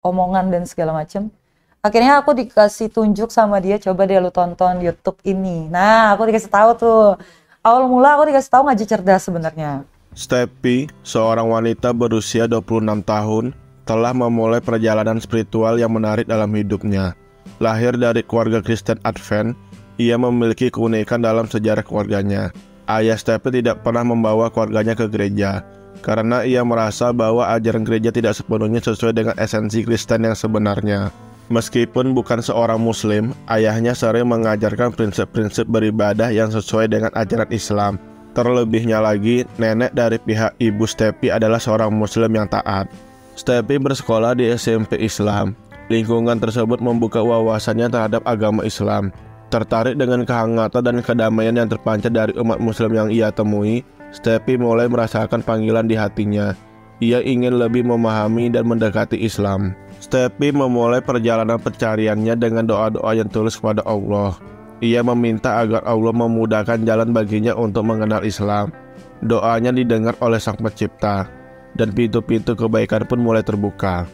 omongan dan segala macem. Akhirnya aku dikasih tunjuk sama dia, coba deh lu tonton YouTube ini. Nah, aku dikasih tahu tuh. Awal mula aku dikasih tahu ngaji cerdas sebenarnya. Steffi, seorang wanita berusia 26 tahun, telah memulai perjalanan spiritual yang menarik dalam hidupnya. Lahir dari keluarga Kristen Advent, ia memiliki keunikan dalam sejarah keluarganya. Ayah Steffi tidak pernah membawa keluarganya ke gereja, karena ia merasa bahwa ajaran gereja tidak sepenuhnya sesuai dengan esensi Kristen yang sebenarnya. Meskipun bukan seorang muslim, ayahnya sering mengajarkan prinsip-prinsip beribadah yang sesuai dengan ajaran Islam. Terlebihnya lagi, nenek dari pihak ibu Steffi adalah seorang muslim yang taat. Steffi bersekolah di SMP Islam. Lingkungan tersebut membuka wawasannya terhadap agama Islam. Tertarik dengan kehangatan dan kedamaian yang terpancar dari umat muslim yang ia temui, Steffi mulai merasakan panggilan di hatinya. Ia ingin lebih memahami dan mendekati Islam. Steffi memulai perjalanan pencariannya dengan doa-doa yang tulus kepada Allah. Ia meminta agar Allah memudahkan jalan baginya untuk mengenal Islam. Doanya didengar oleh Sang Pencipta, dan pintu-pintu kebaikan pun mulai terbuka.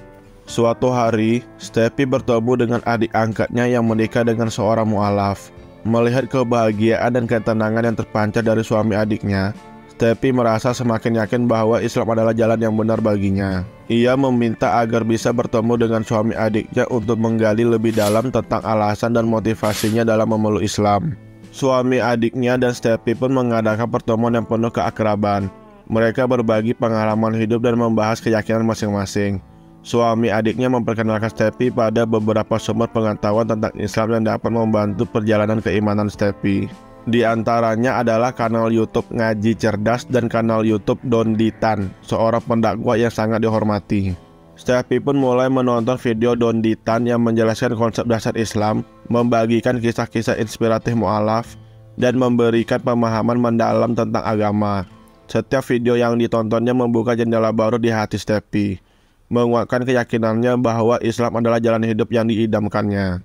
Suatu hari, Steffi bertemu dengan adik angkatnya yang menikah dengan seorang mualaf. Melihat kebahagiaan dan ketenangan yang terpancar dari suami adiknya, Steffi merasa semakin yakin bahwa Islam adalah jalan yang benar baginya. Ia meminta agar bisa bertemu dengan suami adiknya untuk menggali lebih dalam tentang alasan dan motivasinya dalam memeluk Islam. Suami adiknya dan Steffi pun mengadakan pertemuan yang penuh keakraban. Mereka berbagi pengalaman hidup dan membahas keyakinan masing-masing. Suami adiknya memperkenalkan Steffi pada beberapa sumber pengetahuan tentang Islam yang dapat membantu perjalanan keimanan Steffi. Di antaranya adalah kanal YouTube Ngaji Cerdas dan kanal YouTube Don Ditan, seorang pendakwah yang sangat dihormati. Steffi pun mulai menonton video Don Ditan yang menjelaskan konsep dasar Islam, membagikan kisah-kisah inspiratif mu'alaf, dan memberikan pemahaman mendalam tentang agama. Setiap video yang ditontonnya membuka jendela baru di hati Steffi, menguatkan keyakinannya bahwa Islam adalah jalan hidup yang diidamkannya.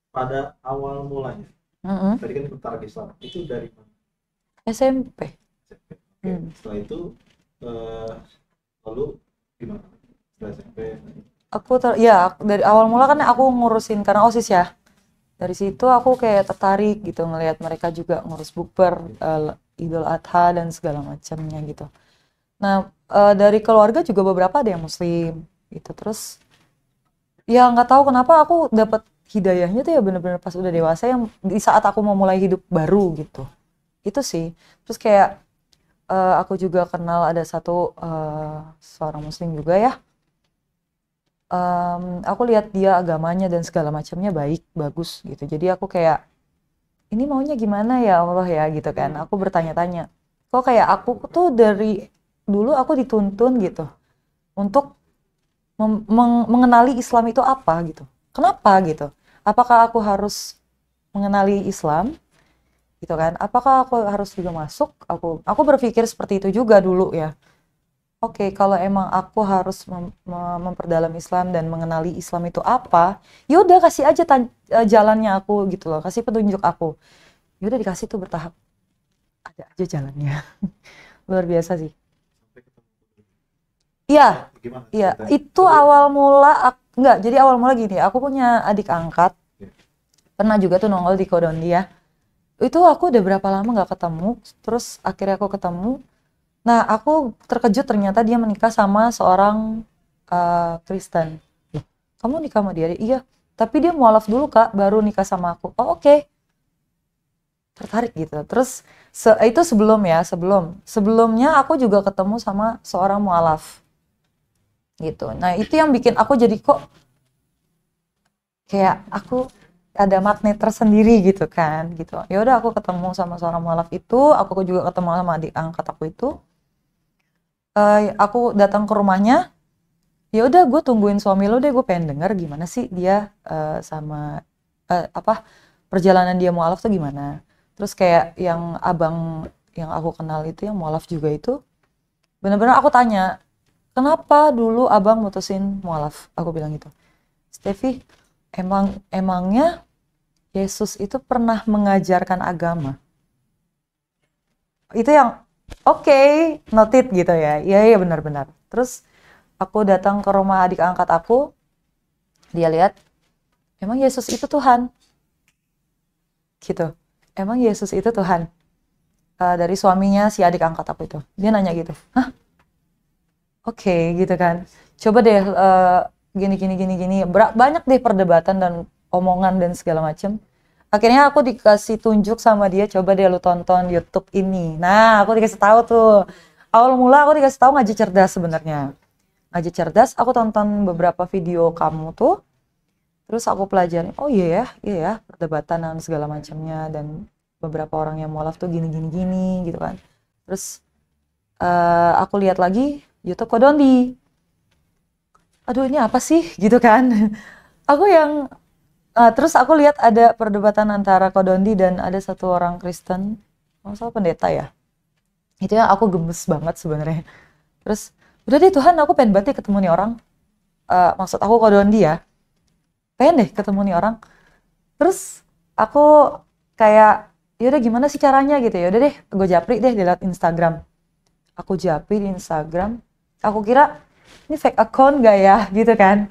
Pada awal mulanya, tadi kan tertarik Islam, itu dari mana? SMP. Oke. Setelah itu, lalu gimana? Setelah SMP? Dari awal mula kan aku ngurusin karena OSIS ya. Dari situ aku kayak tertarik gitu ngelihat mereka juga ngurus bukber, Idul Adha dan segala macamnya gitu. Nah, dari keluarga juga beberapa ada yang muslim gitu. Terus ya nggak tahu kenapa aku dapat hidayahnya tuh ya bener-bener pas udah dewasa yang di saat aku mau mulai hidup baru gitu. Itu sih. Terus kayak aku juga kenal ada satu seorang muslim juga ya. Aku lihat dia agamanya dan segala macamnya baik, bagus gitu. Jadi aku kayak ini maunya gimana ya Allah ya gitu kan. Aku bertanya-tanya. Kok kayak aku tuh dari dulu aku dituntun gitu untuk mengenali Islam itu apa gitu. Kenapa gitu? Apakah aku harus mengenali Islam gitu kan? Apakah aku harus juga masuk? Aku berpikir seperti itu juga dulu ya. Oke, kalau emang aku harus memperdalam Islam dan mengenali Islam itu apa, yaudah kasih aja jalannya aku gitu loh, kasih petunjuk aku. Yaudah dikasih tuh bertahap, ada aja jalannya. Luar biasa sih. Iya, Gimana? iya. Itu awal mula, enggak, jadi awal mula gini, aku punya adik angkat, pernah juga tuh nongol di Kodondi ya. Itu aku udah berapa lama nggak ketemu, terus akhirnya aku ketemu. Nah, aku terkejut ternyata dia menikah sama seorang Kristen. Loh, kamu nikah sama dia? Iya, tapi dia mualaf dulu kak, baru nikah sama aku. Oh oke. Tertarik gitu. Terus itu sebelumnya aku juga ketemu sama seorang mualaf gitu. Nah itu yang bikin aku jadi kok kayak aku ada magnet tersendiri gitu kan gitu. Ya udah aku ketemu sama seorang mualaf itu, aku juga ketemu sama adik angkat aku itu. Aku datang ke rumahnya, ya udah gue tungguin suami lo deh, gue pengen denger gimana sih dia sama perjalanan dia mualaf tuh gimana. Terus kayak yang abang yang aku kenal itu yang mualaf juga itu, bener-bener aku tanya, kenapa dulu abang mutusin mualaf? Aku bilang gitu, Steffi, emangnya Yesus itu pernah mengajarkan agama? Itu yang oke, noted gitu ya. Iya benar-benar. Terus aku datang ke rumah adik angkat aku. Dia lihat, emang Yesus itu Tuhan? Gitu. Emang Yesus itu Tuhan? Dari suaminya si adik angkat aku itu. Dia nanya gitu. Hah? Oke, gitu kan. Coba deh gini. Banyak deh perdebatan dan omongan dan segala macem. Akhirnya aku dikasih tunjuk sama dia, coba deh lu tonton YouTube ini. Nah, aku dikasih tahu tuh. Awal mula aku dikasih tahu Ngaji Cerdas sebenarnya. Ngaji Cerdas, aku tonton beberapa video kamu tuh. Terus aku pelajarin, oh iya ya, perdebatan dan segala macamnya, dan beberapa orang yang mualaf tuh gini gitu kan. Terus aku lihat lagi YouTube Kodondi. Aduh, ini apa sih gitu kan. Aku yang terus aku lihat ada perdebatan antara Kodondi dan ada satu orang Kristen, masalah pendeta ya. Itu yang aku gemes banget sebenarnya. Terus udah deh Tuhan, aku pengen banget deh ketemu nih orang. Maksud aku Kodondi ya. Pengen deh ketemu nih orang. Terus aku kayak, yaudah gimana sih caranya gitu ya. Udah deh, gue japri deh dilihat Instagram. Aku japri di Instagram. Aku kira ini fake account gak ya gitu kan.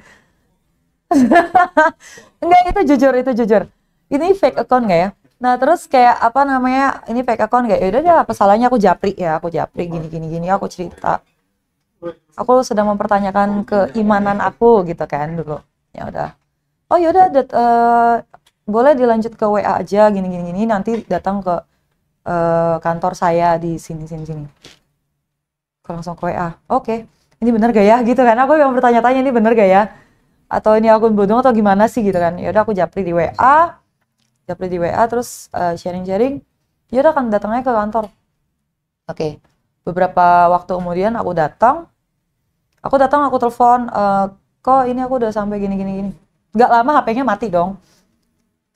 Enggak, itu jujur. Ini fake account gak ya? Nah terus kayak apa namanya, ini fake account gak? Yaudah deh, apa salahnya aku japri gini, aku cerita. Aku sedang mempertanyakan keimanan aku gitu kan dulu. Ya udah. Oh yaudah, boleh dilanjut ke WA aja gini, nanti datang ke kantor saya di sini. Aku langsung ke WA. Oke. Ini bener gak ya gitu kan? Aku yang bertanya-tanya, ini bener gak ya? Atau ini akun bodong atau gimana sih gitu kan? Ya udah, aku japri di WA, terus sharing. Ya udah, kan datangnya ke kantor. Oke. Beberapa waktu kemudian aku datang, aku telepon, kok ini aku udah sampai gini. Gak lama HP-nya mati dong.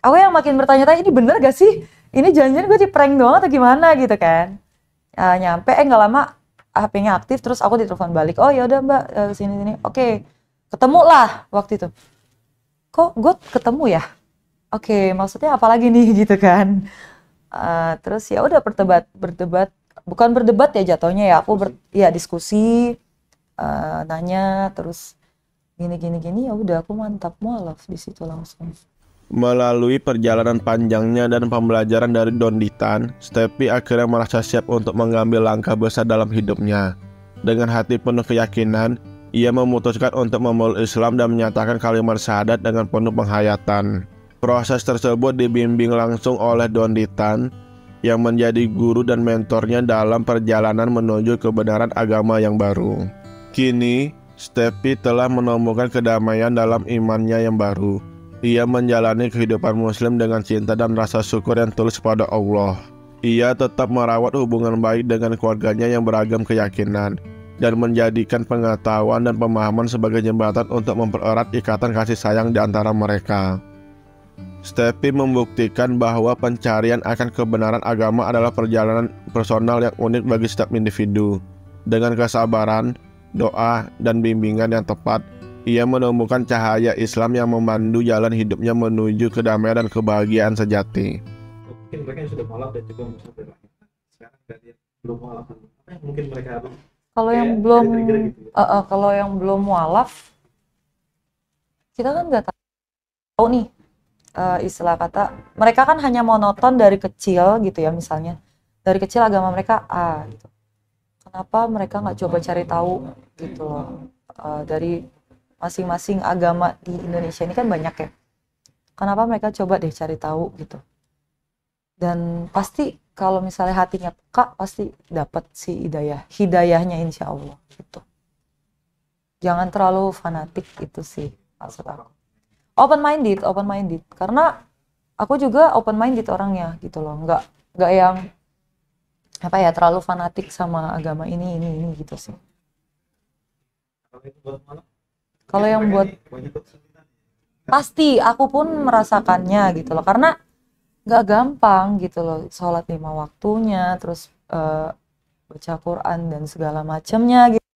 Aku yang makin bertanya-tanya, ini bener gak sih? Ini jangan-jangan gue di prank doang atau gimana gitu kan? Nyampe gak lama HP-nya aktif, terus aku ditelepon balik. Oh ya udah Mbak, sini. Oke. Ketemu lah waktu itu. Kok gue ketemu ya? Oke, maksudnya apa lagi nih gitu kan? Terus ya udah berdebat, bukan berdebat ya jatuhnya ya. Aku diskusi, nanya, terus gini. Ya udah, aku mantap mualaf di situ langsung. Melalui perjalanan panjangnya dan pembelajaran dari Donditan, Steffi akhirnya merasa siap untuk mengambil langkah besar dalam hidupnya. Dengan hati penuh keyakinan, ia memutuskan untuk memeluk Islam dan menyatakan kalimat syahadat dengan penuh penghayatan. Proses tersebut dibimbing langsung oleh Donditan yang menjadi guru dan mentornya dalam perjalanan menuju kebenaran agama yang baru. Kini, Steffi telah menemukan kedamaian dalam imannya yang baru. Ia menjalani kehidupan muslim dengan cinta dan rasa syukur yang tulus pada Allah. Ia tetap merawat hubungan baik dengan keluarganya yang beragam keyakinan, dan menjadikan pengetahuan dan pemahaman sebagai jembatan untuk mempererat ikatan kasih sayang di antara mereka. Steffi membuktikan bahwa pencarian akan kebenaran agama adalah perjalanan personal yang unik bagi setiap individu. Dengan kesabaran, doa, dan bimbingan yang tepat, ia menemukan cahaya Islam yang memandu jalan hidupnya menuju kedamaian dan kebahagiaan sejati. Mungkin mereka yang sudah mualaf dan juga musafir. Sekarang dari belum mualaf, apa yang mungkin mereka harus? Kalau yang belum mualaf, kita kan nggak tahu nih istilah kata. Mereka kan hanya monoton dari kecil gitu ya, misalnya dari kecil agama mereka A gitu. Kenapa mereka nggak coba cari tahu gitu loh, dari masing-masing agama di Indonesia ini kan banyak ya. Kenapa mereka coba deh cari tahu gitu. Dan pasti kalau misalnya hatinya peka, pasti dapat si hidayahnya insya Allah gitu. Jangan terlalu fanatik, itu sih maksud aku. Open minded, karena aku juga open minded orangnya gitu loh, nggak yang apa ya, terlalu fanatik sama agama ini gitu sih. Kalau yang buat pasti aku pun merasakannya gitu loh, karena nggak gampang gitu loh, sholat 5 waktunya, terus baca Quran dan segala macamnya gitu.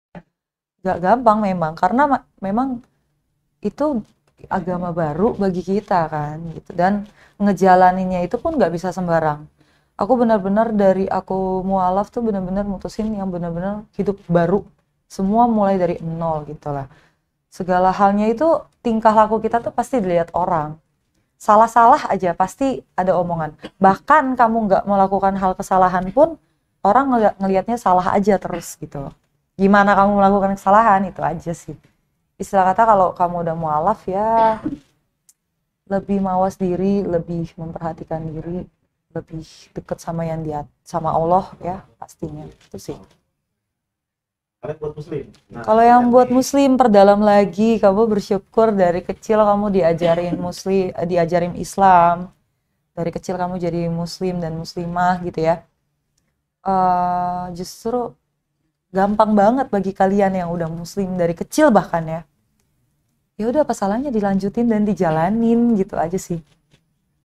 Nggak gampang memang, karena memang itu agama baru bagi kita kan gitu, dan ngejalaninnya itu pun nggak bisa sembarang. Aku benar-benar dari aku mualaf tuh benar-benar mutusin yang benar-benar hidup baru, semua mulai dari nol gitu lah. segala halnya itu tingkah laku kita tuh pasti dilihat orang. Salah-salah aja pasti ada omongan. Bahkan kamu nggak melakukan hal kesalahan pun orang ngelihatnya salah aja terus gitu. Gimana kamu melakukan kesalahan itu aja sih. Istilah kata kalau kamu udah mualaf ya lebih mawas diri, lebih memperhatikan diri, lebih dekat sama yang dia, sama Allah ya pastinya itu sih. Kalian buat muslim. Nah, Kalau yang buat muslim perdalam lagi, kamu bersyukur dari kecil kamu diajarin muslim, diajarin Islam, dari kecil kamu jadi muslim dan muslimah gitu ya. Justru gampang banget bagi kalian yang udah muslim dari kecil bahkan ya. Ya udah apa salahnya dilanjutin dan dijalanin gitu aja sih.